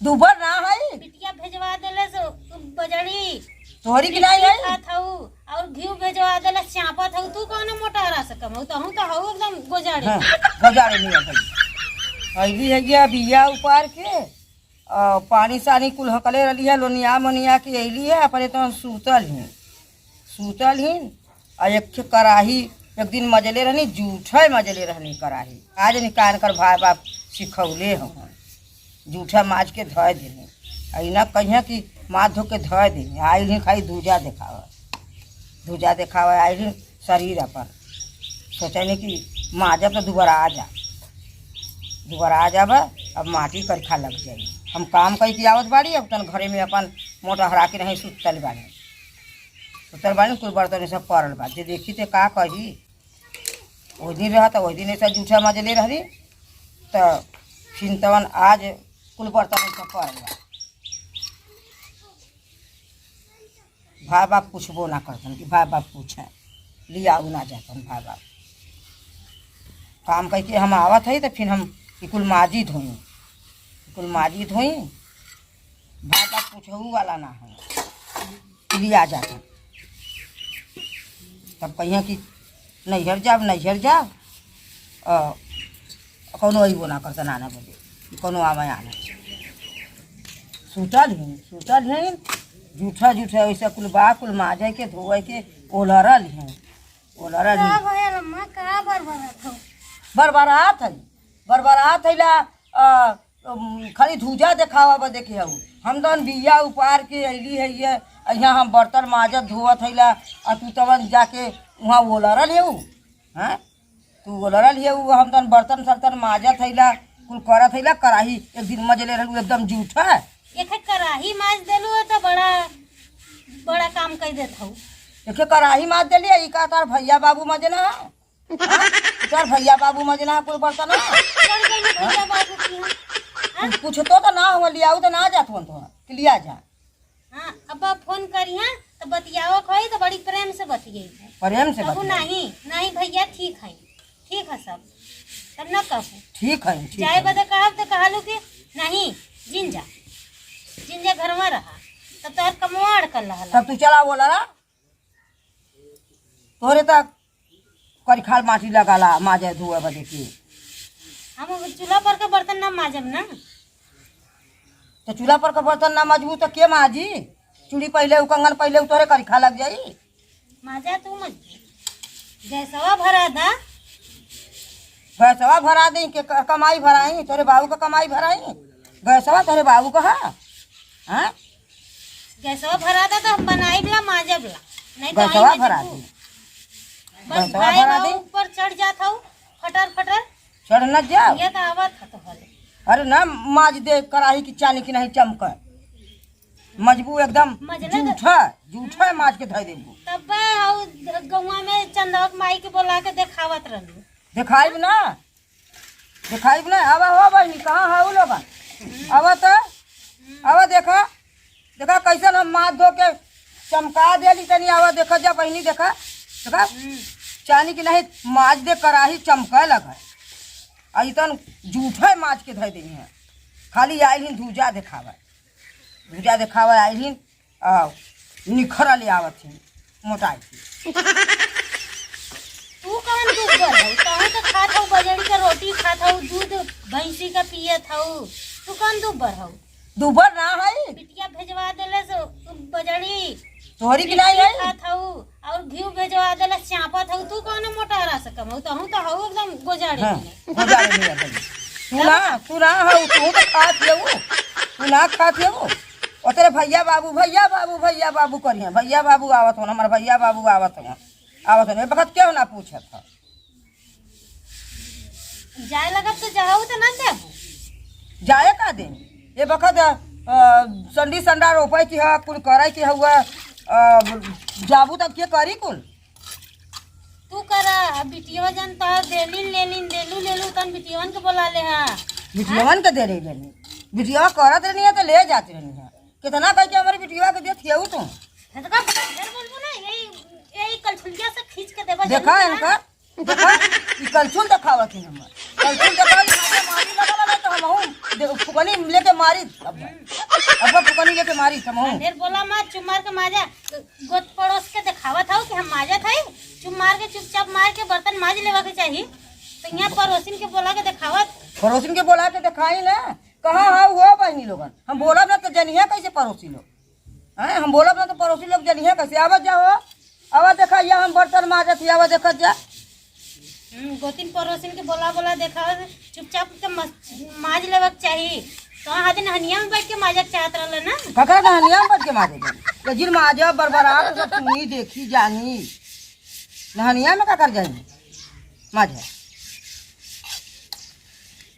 दुबर ना है बिटिया भेजवा देले सो बजड़ी तोहरी की नहीं है खात हऊ और घी भेजवा देले चापत हऊ। तू कौन मोटा रहा सकम हऊ तो हूं तो हऊ एकदम गोजाड़े। हाँ, गोजाड़े नहीं है अली है गया बिया उपार के पानी सानी कुल हकले रही है लोनिया मोनिया की अली है अपने तो सूतल ही और एक कराही एक दिन मजले रहनी जूठे मजले रहनी कराही आज निकाल कर भाई बाप सिखौले हम जूठा माज के धोए देने अना कहिए कि माँ धो के धोए देने आई ही खाई दूजा देखावा आई ही शरीर अपन सोचने कि माजब तो दोबारा आ जाब अब माटी करखा लग जाए हम काम कई की आवत बाड़ी अब तन घरे में अपन मोटा हरा के नहीं सुतल बानी कुल बर्तन सब पड़ल बा जे देखी ते का कही वही दिन रहा वही दिन ऐसा जूठा मजले रही तो फिर तवन आज कुल बर्तन सब पड़ल बा भाई बाप पूछबो ना करतन कि भाई बाप पूछे लिया ना जातन भाई बाप काम करके हम आवत है तो फिर हम कुल माजी धोई भाई बाप पूछू वाला ना है लिया जाता तब कहिए कि नैहर जाब कौनो अबो ना करता नाना बोले कौनो आवे आना सूतल ही जूठा ऐसा कुल बा कुल माजे के धोए के ओलरल है बरबरात है ला खाली धूजा देखावा बदे के हूँ हम तो बिया उपार के अली है ये यहाँ हम बर्तन माजत धोवत है ला तू तब जाके वहाँ ओलरल है हैं तू ओलरल है हम तो बर्तन सर्तन माजत है ला कुल करत है ला कराही एक दिन मजले रहू एकदम जूठा एक कराही माज देलू तो बड़ा काम कर देत हूँ एक कराही माज देली का तार भैया बाबू मजना तार भैया बाबू मजना कोई बर्तन कुछ तो ना हो लियाऊ तो ना जात तो लिया जा। हाँ अब फोन करिए तो बतियाओ खोई तो बड़ी प्रेम से बतिये प्रेम से नहीं भैया ठीक है सब तब ना कहू ठीक है जाए बदे कहब तो कहलू कि नहीं जिंजा घर में रहा तब तो कमवाड़ कर रहा तब तू चला बोला ना तोरे तक करखाल माटी लगाला माजे धुए बदे की हम चूल्हा पर के बर्तन ना माजब ना तो चूल्हा पर का बर्तन ना मजबू तो के माजी चूड़ी पहले कंगन पहले तोरे करखा लग जाई माजा तू मजबू गैसवा भरा दे के कमाई भराई तोरे बाबू का कमाई भराई गैसवा तोरे बाबू का हाँ गैसवा भरा था तो हम बनाई बला माजा बला नहीं तो गैसवा भरा दे बस भाई ऊपर चढ़ जाता हूँ फटर चढ़ न जा ये तो आवत था तो भले अरे ना माज दे कराही की चानी की नहीं चमक मजबू एकदम जूठा माज के धर देबू तब गौवा में चंदवा माई के बोला के देखावत रहलू देखाइब ना आवा हो बहनी कहाँ है लोग आवा देखा कैसन हम माथ धो के चमका देली तनी आवा देखा जा बहनी देखा चानी की नहीं माज दे कराही चमके लगा ऐतन जूठे माज के धर दी है खाली आई धूजा देखावा आई निखर ले आवत मोटाई तू कौन दुबर है कहाँ तो खात हूँ बजड़ी का रोटी खात हूँ दूध भैंसी का पियत हूँ तू कौन दुबर ना है बिटिया भेजवा देले सो बजड़ी तोहरी की नहीं है खात हूँ और घी भेजवा देले चापत हूँ। तू कौन मोटा रहा सकम हूँ तो हूँ तो हूँ एकदम गोजाड़े तू ना हो तू तो खात है वो और तेरे भैया बाबू करिए भैया बाबू आवत हो हमारे भैया बाबू आवत हो बखत क्यों ना पूछत था जाए लगा तो जाओ तो ना देबू जाए का दे ये बखत संडी संडा रोपे की है कुल करे की हुआ जाबू तब के करी कुल तू करा बिटिया जनता देलू तन बिटियावन के बोला ले हां बिटियावन के दे रही बिटिया करत रहनी है तो ले जाती रहनी है कितना कह के हमारी बिटिया के देत हियू तू तो का फिर बोलबो ना यही कलछुलिया से खींच के देबा देखा इनका देखा ई कलछुल दिखावत है नंबर कलछुल दिखाई मारी लगा ना तो हम फुकनी लेके मारी अब फुकनी लेके मारी हम ढेर बोला मत, चुप मार के माजा गोद पड़ोस के दिखावत हो कि हम माजा थे। चुप मार के चुपचाप मार के बर्तन माज लेवा के चाहिए। तो यहाँ पड़ोसिन के बोला के दिखावत, पड़ोसिन के बोला के दिखाई ना कहाँ हाँ हुआ बहनी लोगन। हम बोलब ना तो जनिया कैसे पड़ोसी लोग हैं, हम बोलब ना तो पड़ोसी लोग जनिया कैसे। आवाज जाओ आवाज देखा या हम बर्तन माजत ही आवाज देखा जा। गोतिन पड़ोसिन के बोला बोला दिखावत, चुपचाप के माज लेवा के चाहिए। तो हाथ नहनिया में बैठ के माजा चाहत रहल ना, ककरा नहनिया में बैठ के माजे जिन माजा बरबरात सब सुनी देखी जानी नहनिया में का कर जाएंगे माजा।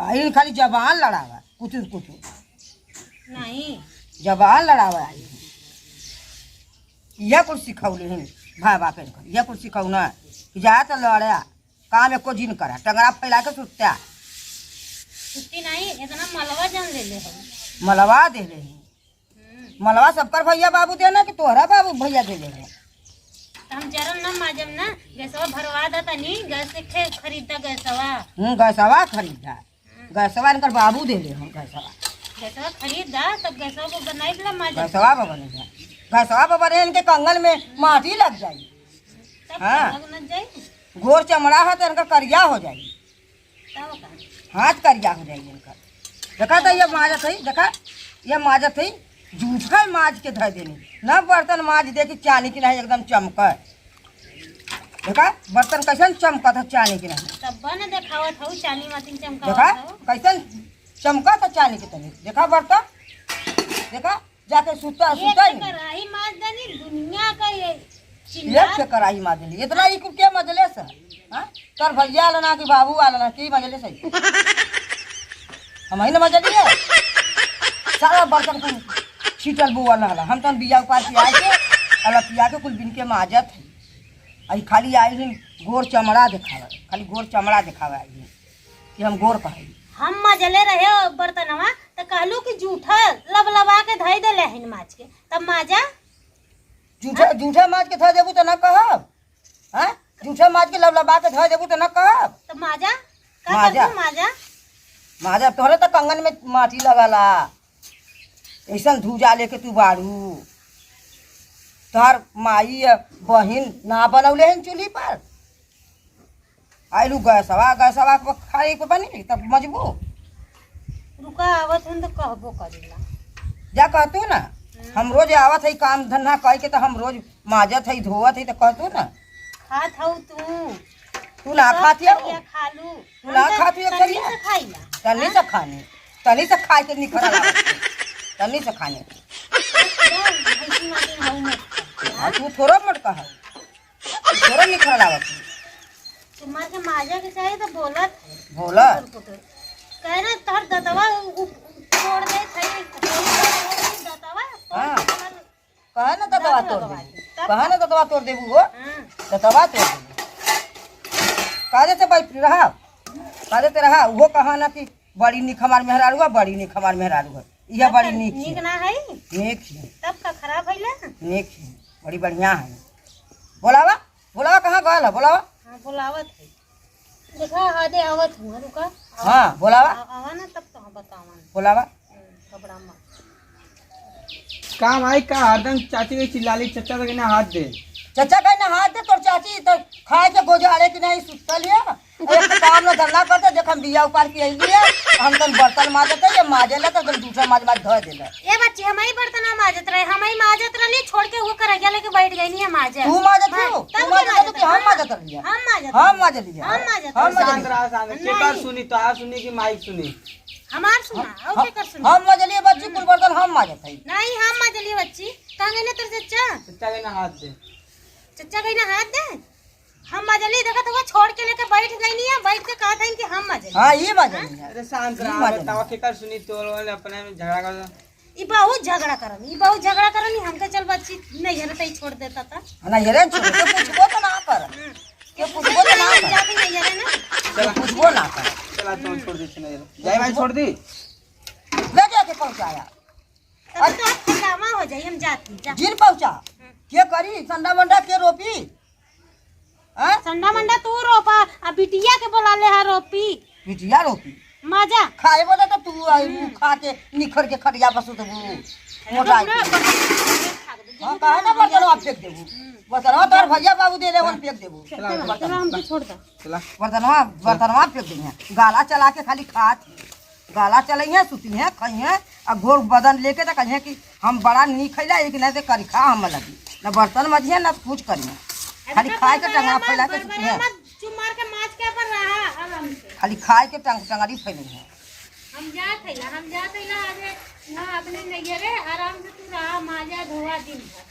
आई खाली जबान लड़ावा कुछ नहीं जबान लड़ावा आई यह कुछ सिखौले हैं भाई बाप यह कुछ सिखाऊ ना कि जा तो लड़ा काम एको जिन करा टंगरा फैला के सुत्या छुट्टी नहीं इतना मलवा जान ले ले हम मलवा दे ले मलवा सबकर भैया बाबू देना कि तोहरा बाबू भैया दे ले हम जरम ना माजम ना गैसवा भरवा दा तनी गैस से खरीदा गैसवा गैसवा खरीदा गैसवा इनकर बाबू दे ले हम गैसवा खरीदा तब गैसवा को बनाई ला माजम गैसवा पर बने गैसवा पर बने इनके कंगन में माटी लग जाएगी तब हाँ। लग न जाई गोर चमड़ा है तो इनका करिया हो जाएगी तब का हाथ करिया हो जाएगी इनका। देखा था ये माजत है देखा ये माजत है जूठा माज के धर देनी न बर्तन माज दे कि चानी की नहीं एकदम चमका। देखा बर्तन कैसन चमका था चानी की नहीं तब न देखावत हूँ चानी मातिन देखा चमकावत हूँ कैसन चमका था चानी के तनी। देखा बर्तन देखा जाके सुता सुता ही नहीं। कराही माज दनी दुनिया का ये एक से कराही माजली इतना ही क्या मजले से हाँ तर भैया आला ना कि बाबू आला ना की मजले सही हम ही ना मजली है सारा बर्तन को छीटल बुआ नहला हम तो बिया उपार पिया के अलग पिया के कुल बिन के माजत है आई खाली आई दिन गोर चमड़ा दिखावा खाली गोर चमड़ा दिखावा आई कि हम गोर कहे हम मजले रहे बर्तनवा तो कहलू कि जूठा लबलबा के धई दे लेहिन माज के तब माजा जूठा जूठा माज के धर देबू तो न कहब हाँ जूठा माज के लबलबा के धर देबू तो न कहब तब माजा का माजा। करबू माजा माजा तोहरे तो कंगन में माटी लगला ऐसा धूजा लेके तू बारू तोहर माई बहिन ना बनौले हैं चूल्ही पर आइलू गैसवा गैसवा खाई पे बनी तब मजबू रुका आवत हन तो कहबो करेला जा कहतू ना हम रोज आवत है काम धंधा कह के तो हम रोज माजत है धोवत है तो कहतू ना खात हऊ तू ना खाती हो खालू तू ना खाती हो करिया से खाइला तनी से खाने तनी से खाए के निखरा तनी से खाने भैंसी मातिन हऊ मत तू थोड़ा मत कहा थोड़ा निखरा लागत तुम्हार के माजा के चाहिए तो बोलत बोला कह ना तोहर दतवा छोड़ दे थई दतवा हाँ कहा ना दतवा तोड़ दे कहा ना दतवा तोड़ देबू वो दतवा तोड़ देबू काजे से बैठ रहा काजे ते रहा वो कहा ना कि बड़ी निक हमार मेहरारू है बड़ी निक हमार मेहरारू है यह बड़ी निक नीक ना है नेक है तब का खराब है नेक है बड़ी बढ़िया है बोलावा बोलावा कहाँ गया बोलावा हाँ बुलावत है देखा आधे आवत हूँ रुका हाँ बोलावा आवा ना तब तो बतावन बोलावा कपड़ा मत काम आई का हरदम चाची के चिल्लाली चचा तो ना हाथ दे चचा कहीं ना हाथ दे तोर चाची तो खाए के गोजारे की नहीं सुतल है एक तो काम ना धरना करते देख हम बिया उपार की आई है हम तो बर्तन माजते ये माजेला तो दूसरा माज माज धो देला ये बच्ची हमारी बर्तन माजत रहे हमारी माजत रही छोड़ के वो कर गया लेके बैठ गई नहीं माजे तू माजत हो तू माजत हो कि हम माजत रहिया हम माजत हम माजत लिया हम माजत हम शांत माजत रहा शांत केकर सुनी तो आ सुनी कि माइक सुनी हमार सुना और के कर सुना हम मजलिए बच्ची कुल बर्तन हम माजत है नहीं हम माजली बच्ची कहां गई ना तेरे चचा चचा के ना हाथ दे चचा गई ना हाथ दे हम मजली देखा तो वो छोड़ के लेके बैठ गई नहीं है बैठ के कहा था कि हम मजली हां ये माजत है अरे शांत ई रहा माजत। बतावा केकर सुनी तो अपने में झगड़ा कर ई बहुत झगड़ा करनी हमके चल बच्ची नहीं है तो छोड़ देता था ना ये रे छोड़ के पूछबो तो ना कर के पूछबो तो ना कर जाती नहीं है ना चला पूछबो ना कर चला तो छोड़ दी सुन जाई भाई छोड़ दी ले जाके पहुंचाया तब तो आप हंगामा हो जाए हम जाती जा जिन पहुंचा के करी संडा मंडा के रोपी हैं संडा मंडा तू रोपा आ बिटिया के बोला ले हा रोपी बिटिया रोपी माजा खाए बोले तो तू आई मुँह खा के निखर के खटिया बसु देबू मोटाई के। हाँ कहे ना बर्तनवा फेंक देबू, बर्तनवा तोहर भैया बाबू दे वन फेंक देबू, चलो हमको छोड़ दो। चला बर्तनवा फेंक देंगे। गाला चला के खाली खात गाला चलई है, सुती है, खई है, और घोर बदन लेके तो कहिए कि हम बड़ा नहीं खैला एक नहीं से करी खा हम लगी न बर्तन मजिए न कुछ करिए, खाली खाए के टंगा फैला के सुती है, चुप मार के माज के पर रहा आराम से। खाली खाए के टंगड़ी फैली है। हम जात है आगे ना अपने नहीं रे आराम से तू रहा माजा धोआ दिन भर।